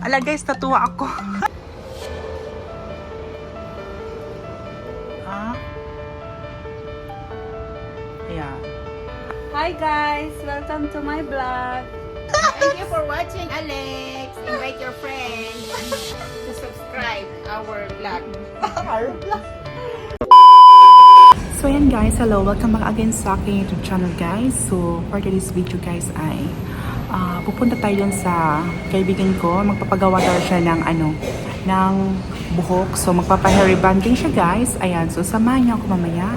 Ala guys, natuwa ako. Ah? Ayan. Hi guys! Welcome to my vlog. Thank you for watching, Alex. Invite your friends to subscribe our vlog. So ayan guys, hello, welcome back again sa aking YouTube channel guys. So for today's video guys ay pupunta tayo dun sa kaibigan ko. Magpapagawa daw siya ng ng buhok. So magpapa-hair rebanding siya guys. Ayan, so samahan niyo ako mamaya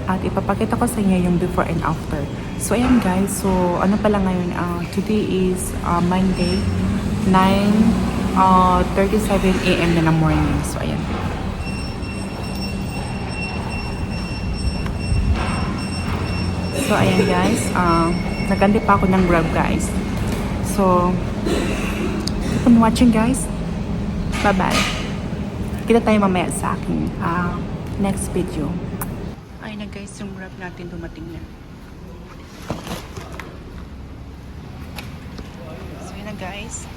at ipapakita ko sa inyo yung before and after. So ayan guys, so ano pala ngayon, today is Monday, 9:37 AM na ng morning. So ayan. So, ayan guys, nagandi pa ako ng Grab guys. So, keep on watching guys. Bye-bye. Kita tayo mamaya sa aking next video. Ayun na guys, yung Grab natin dumating na. So, yun na guys.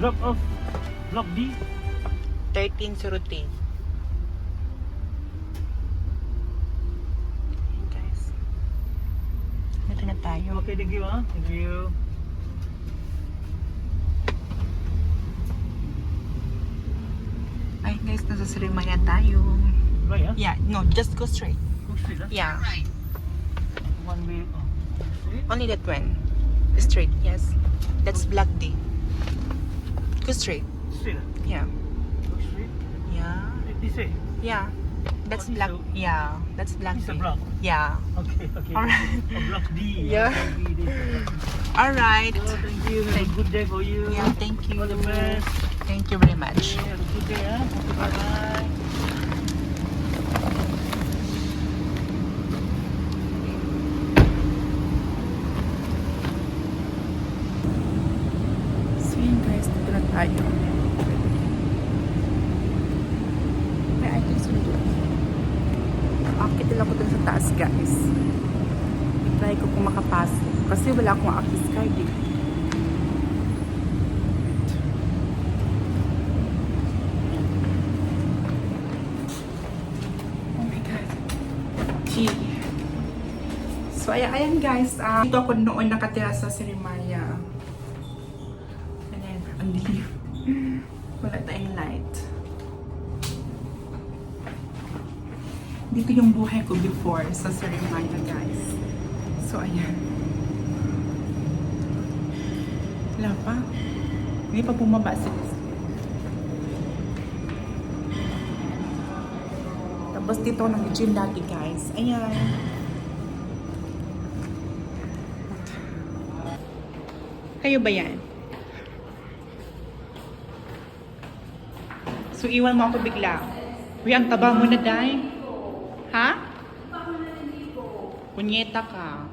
Drop off Block D 13:03. Guys. Dito na tayo. Okay, thank you Thank you. Ay guys, nasa Srimaya tayo. Right, Yeah, no, just go straight. Go straight, Yeah, One way. Straight? only that one. Straight, yes. That's Black D. Go straight. Straight, Yeah. Go straight. Yeah. This way. Yeah. That's Oh, this Black. a- Yeah, that's Black This D. a block. Yeah. Okay. Alright. Block D. Yeah. Block D, this is Block D. Alright. So, thank you. Have a good day for you. Yeah, thank you. All the best. Thank you very much. Okay, have a good day, Okay, bye-bye. So yun guys, dito na tayo. May items ulit. Akit nila ko dun sa taas guys. I-try ko kung makapasok. Kasi wala akong access card eh. Oh my God. Gee. So ayan guys, dito ako noon nakatira sa Srimaya. And then, ang dilim. Wala tayong light. Dito yung buhay ko before sa Srimaya guys. So ayan. Wala pa. Hindi pa bumaba sila. Tapos dito ako nag-gym dati guys. Ayan. Kayo ba yan? So, iwan mo ako bigla. Uy, ang taba mo na, Day. Ha? Punyeta ka.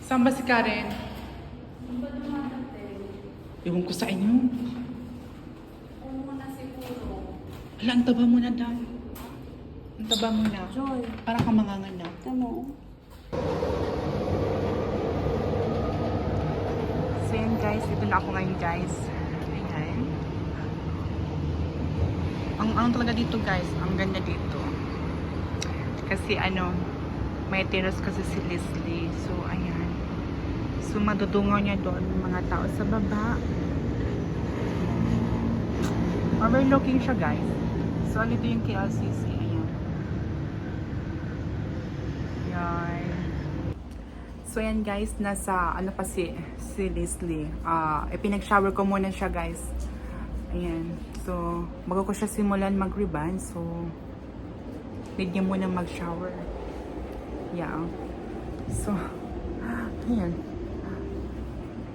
Saan ba si Karen? Iwan ko sa inyo. Hala, ang taba mo na, Day. Ang taba mo na. Joy, Parang kang manganganak. tamo. So yan guys, dito na ako ngayon guys. Ayan. Ang talaga dito guys, ang ganda dito. Kasi may terrace kasi si Leslie. So ayan. So madudungaw niya doon mga tao sa baba. Overlooking siya guys. So dito yung KLCC. Ayan. Yan. So yan guys, nasa pa si si Leslie. Pinag-shower ko muna siya, guys. Ayan. So, bago ko siya simulan mag-ribbon, so, need niya muna mag-shower. Yeah. So, ayan.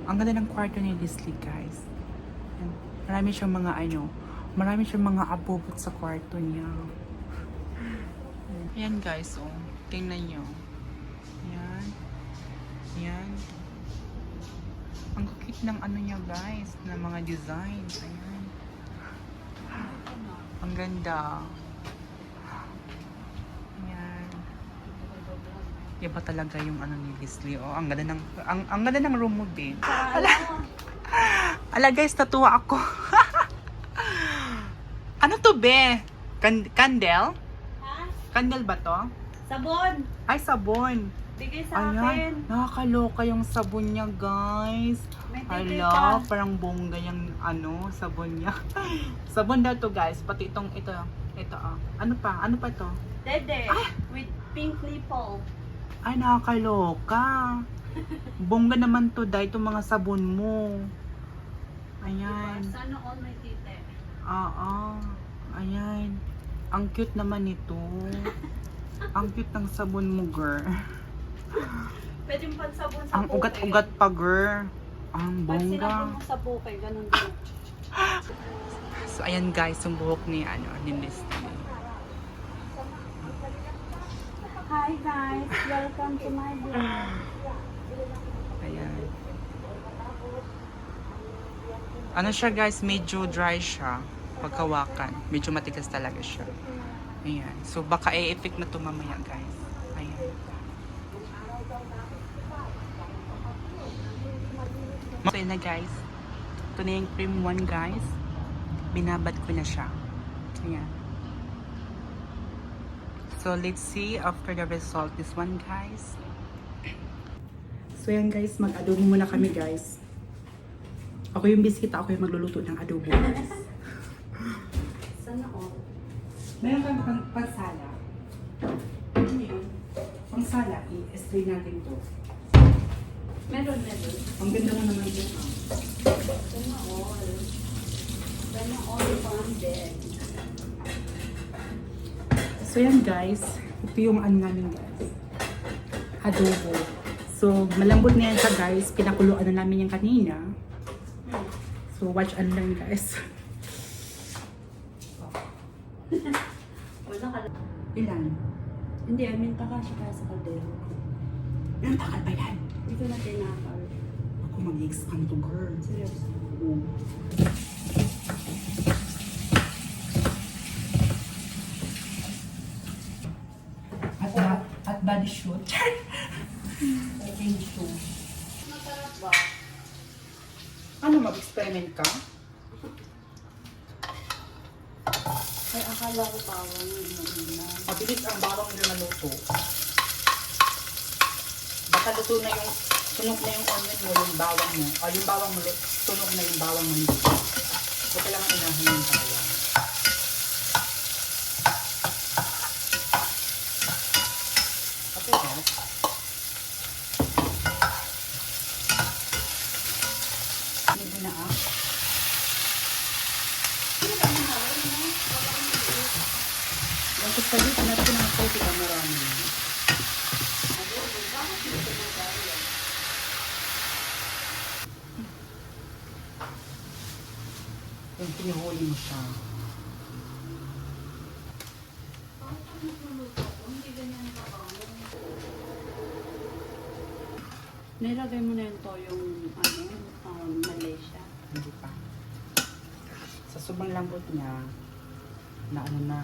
Ang ganda ng kwarto ni Leslie, guys. Ayan. Marami siyang mga abobot sa kwarto niya. Ayan, guys, oh. Tingnan niyo. Ayan. Ayan. Ang cute ng ano niya, guys, ng mga design. Ayan. Ang ganda. Ayan. Iba talaga yung ano ni Leslie. Oh, ang ganda ng room mo, babe. Ala, guys, natuwa ako. Ano to, be? Candle? Ha? Candle ba to? Sabon! Ay, sabon. Bigay sa akin. Ayan, nakakaloka yung sabon niya, guys. May ticket Hala, ka. parang bongga yung sabon niya. Sabon daw to, guys. Pati itong ito. Ano pa to? Dede. With pink nipple. Ay, nakakaloka. Bongga naman to, dahil itong mga sabon mo. Ayan. Sana all may tite. Oo. Ayan. Ang cute naman nito. Ang cute ng sabon mo, girl. Pwede mo pansabon sa Ang buke. ugat-ugat pa, girl. Ang Pag sinabon bongga. mo sa buke, ganun din. So, ayan, guys, yung buhok ni Leslie. Hi guys, welcome to my vlog. Ayan. Ano siya, guys? Medyo dry siya. Pagkawakan. Medyo matigas talaga siya. Ayan. So, baka i-effect na to mamaya, guys. Ayan. So, yun na, guys. Ito na yung cream 1, guys. Binabad ko na siya. Ayan. So, let's see after the result. This one, guys. So, yan, guys. Mag-adobo muna kami, guys. Ako yung biscuit, ako yung magluluto ng adobo, guys. Sana all. Meron kang pansala. Ano yun? Pansala, i-spray natin to. Meron. Ang ganda mo naman yun. Sana all. Sana all funded. So yan, guys. Ito yung ano namin, guys. Adobo. So, malambot na yan siya, guys. Pinakuluan na namin yan kanina. So, watch and learn, guys. Wala ka. Ilan? Hindi, I mean kakasya kaya sa kaldero. Ilang takal ba yan? Hindi ko na tinakal. Ako mag-expand to, girl. Seryoso. Oo. At body shoot. Okay, shoot. Masarap ba? Ano, mag-experiment ka? Ay, akala ko bawang yun na. Mabilis ang bawang na naluto. Baka luto na yung, tunog na yung onion mo, yung bawang mo. O yung bawang mo, tunog na yung bawang mo. So, kailangan inahin yung bawang. Okay, guys. Hindi na ah. Ang kasalit natin ang kopi ka marami. Yung pinihuli mo siya. Nilagay mo na yung toyong Malaysia. Hindi pa. Sa sobrang lambot niya, na ano na,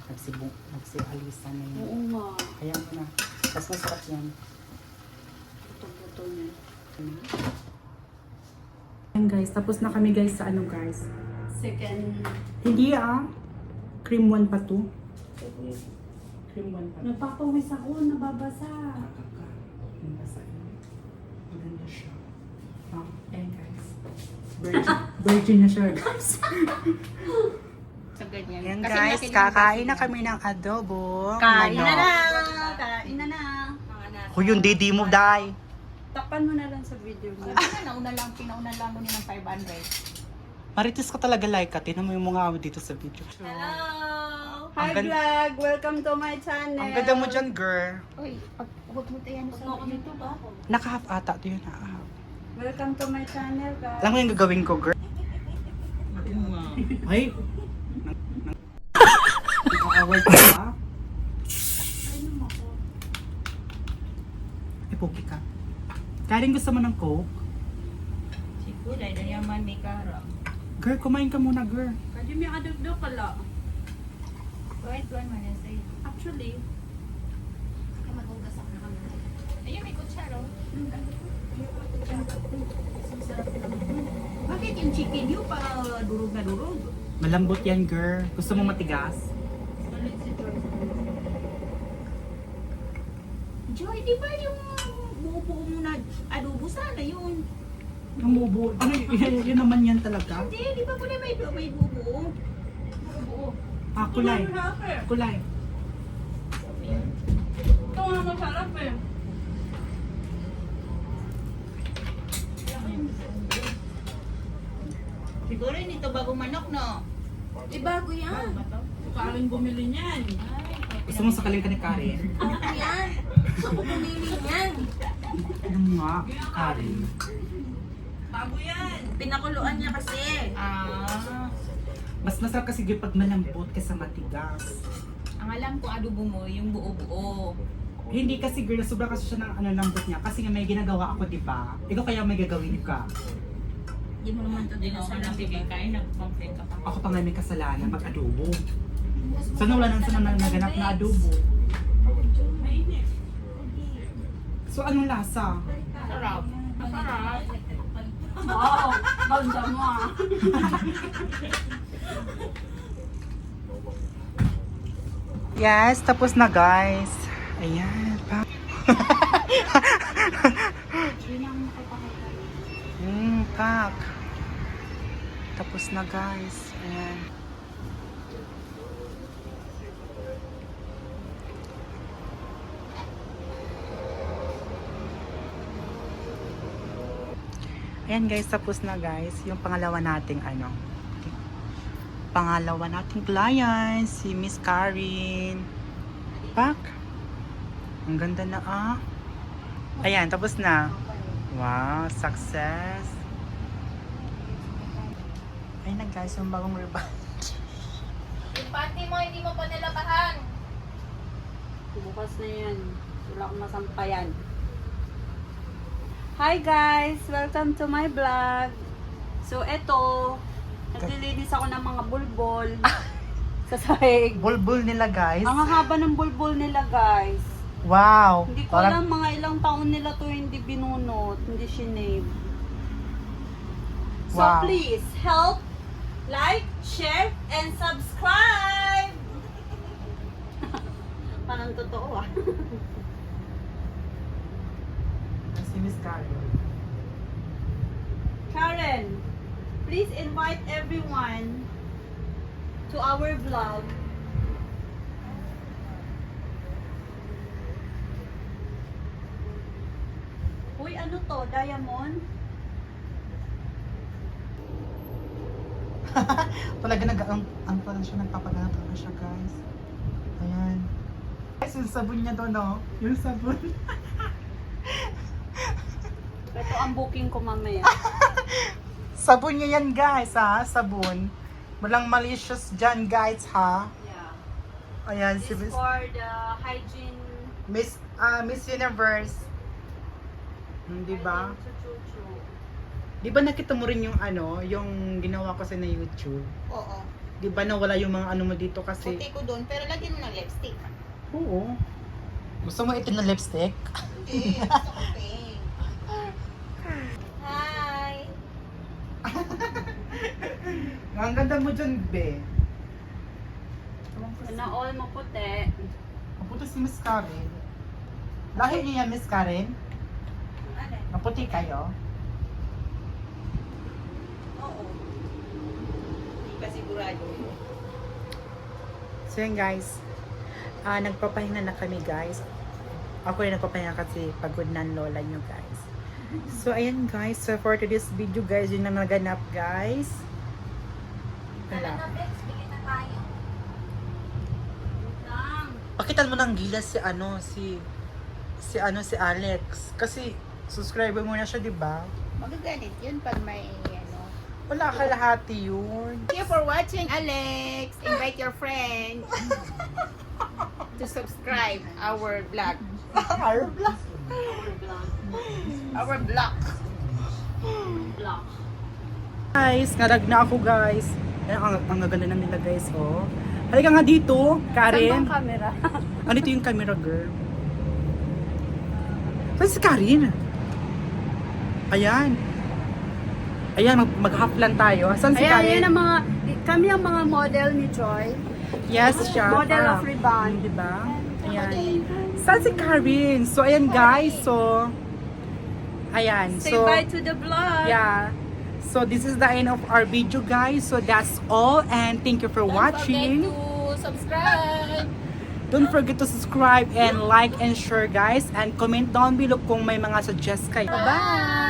nagsialisa na yun. Oo nga. Kaya mo na. Mas masarap yan. Buto-buto niya. Ayan, guys, tapos na kami, guys, sa ano, guys. Second. Hindi cream 1 pa to. Cream 1 pa to. Nagpapawis ako, nababasa. Nabasa yun. Maganda siya. Ayan, guys. Virgin na siya, guys. So, ganyan. Ayan, Kasi guys, natin yung kakain na basic kami ng adobo. Kain na Manok. na! Kain na na! Kung yung didi mo, day. Takpan mo na lang sa video mo. Nauna lang mo ng 500. Marites ka talaga, like ka. Tinan mo yung mga awit dito sa video. Hello! Ang Hi gan- vlog! Welcome to my channel! Ang ganda mo dyan, girl. Uy, huwag mo tayo sa YouTube ah. Naka-half ata to yun. Ah. Welcome to my channel, guys. Alam mo yung gagawin ko, girl? Ay! Naka-award ka ba? Ipogi ka. Karing gusto mo ng Coke? Siguro, dahil yaman may kara. Girl, kumain ka muna, girl. Kadi may adugdo pala. Wait, man yan sa'yo. Actually, Maghugas ako na kami. Ayun, may kutsaro. Bakit yung chicken yung pa durog na durog? Malambot yan, girl. Gusto mo matigas? Joy, di ba yung buo-buo mo na adobo sana yun? Yung bubo. Ano, yun naman yan talaga. Hindi, di ba po na may buo-buo? Buo. Ah, kulay. Kulay. ito nga masarap eh. Siguro yun ito bagong manok, no? Di bago yan. Karing bumili niyan. Gusto mo sakaling ka ni Karen? Ako yan. Ako bumili niyan. Ano nga, Karen? Bago yan. Pinakuluan niya kasi. Ah. Mas masarap kasi girl pag malambot kaysa matigas. Ang alam ko adobo mo, yung buo-buo. Hindi kasi girl, sobra kasi siya ng ano, lambot niya. Kasi nga may ginagawa ako, di ba? Ikaw kaya may gagawin ka. Hindi mo naman ito din ako nabigay kain, nag-complain ka pa. Ako pa nga may kasalanan, mag-adobo. Sana wala nang sana naganap na adobo. Mainit. So anong lasa? Sarap. Masarap. Wow, ganda mo ah. Yes, tapos na guys. Ayan, pa. Pak. Tapos na guys. Ayan. Ayan guys, tapos na guys. Yung pangalawa nating ano. Pangalawa nating client, si Miss Karen. Pak. Ang ganda na ah. Ayan, tapos na. Wow, success. Ayun na guys, yung bagong rebound. Yung panty mo, hindi mo pa nilabahan. Bukas na yan. Wala akong masampayan. Hi guys! Welcome to my vlog. So eto, naglilinis ako ng mga bulbol sa sahig. Bulbul nila guys. Ang haba ng bulbol nila guys. Wow. Hindi ko alam mga ilang taon nila to hindi binunot, hindi shinave. So Wow. please help, like, share, and subscribe! Parang totoo ah. Si Miss Karen. Karen, please invite everyone to our vlog. Uy, ano to? Diamond? Talaga ang parang siya nagpapagana talaga siya guys. Ayan. Guys, yung sabon niya doon, no? Yung sabon. Ito ang booking ko mamaya. Sabon niya yan guys, ha? Sabon. Walang malicious dyan guys, ha? Yeah. Ayan, si This Miss, for the hygiene. Miss Universe. Di ba? hygiene chuchuchu. Di ba nakita mo rin yung ano, yung ginawa ko sa na YouTube? Oo. Di ba nawala yung mga ano mo dito kasi? Puti ko doon, pero lagyan mo ng lipstick. Oo. Gusto mo itim na lipstick? Hindi, gusto ko pink. Hi! Ang ganda mo dyan, be. Na all maputi. Maputi si Miss Karen. Lahi niya yan, Miss Karen? Ano? Maputi kayo? Oo. Hindi pa sigurado. So yun guys, nagpapahinga na kami guys. Ako rin nagpapahinga kasi pagod na ang lola nyo guys. So, ayan guys. So, for today's video guys, yun na naganap guys. Wala. Pakitan mo ng gilas si Alex. Kasi, subscriber mo na siya, di ba? Magaganit yun pag may ano. Wala kalahati yun. Thank you for watching, Alex. Invite your friend to subscribe our vlog. Our vlog. Our vlog. Guys, narag na ako guys. Ayan, ang gaganda na nila guys, oh. Halika nga dito, Karen. Saan bang camera? Ano dito yung camera, girl? Saan si Karen? Ayan. Ayan, mag-haplan tayo. Saan si Ayan, Karen? yan ang mga, kami ang mga model ni Joy. Yes, siya. Model of Ribbon. Diba? Ayan. Saan si Karen? So, ayan guys. So, ayan. Say So, bye to the vlog. yeah. So, this is the end of our video, guys. So, that's all. And thank you for watching. Don't forget to subscribe. Don't forget to subscribe and like and share, guys. And comment down below kung may mga suggest kayo. Bye!